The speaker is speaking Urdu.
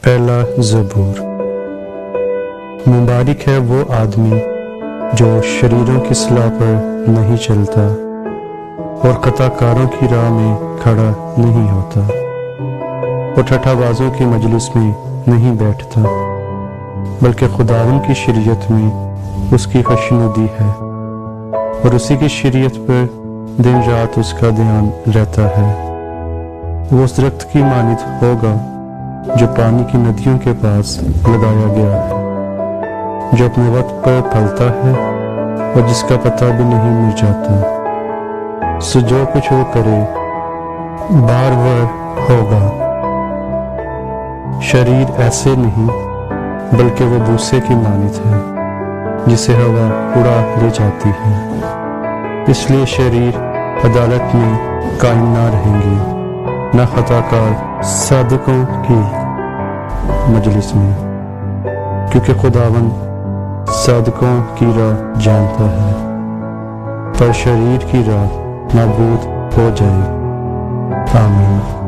پہلا زبور۔ مبارک ہے وہ آدمی جو شریروں کی اصلاح پر نہیں چلتا اور خطا کاروں کی راہ میں کھڑا نہیں ہوتا، وہ ٹھٹھا بازوں کی مجلس میں نہیں بیٹھتا، بلکہ خداوند کی شریعت میں اس کی خوشنودی ہے اور اسی کی شریعت پر دن رات اس کا دھیان رہتا ہے۔ وہ اس درخت کی مانند ہوگا جو پانی کی ندیوں کے پاس لگایا گیا ہے، جو اپنے وقت پر پھلتا ہے اور جس کا پتا بھی نہیں مرجھاتا۔ سو جو کچھ وہ کرے بارور ہوگا۔ شریر ایسے نہیں بلکہ وہ بوسے کی مانند ہے جسے ہوا اڑا لے جاتی ہے۔ اس لیے شریر عدالت میں قائم نہ رہیں گے، نہ خطا کار صادقوں کی مجلس میں، کیونکہ خداوند صادقوں کی راہ جانتا ہے، پر شریر کی راہ نابود ہو جائے۔ آمین۔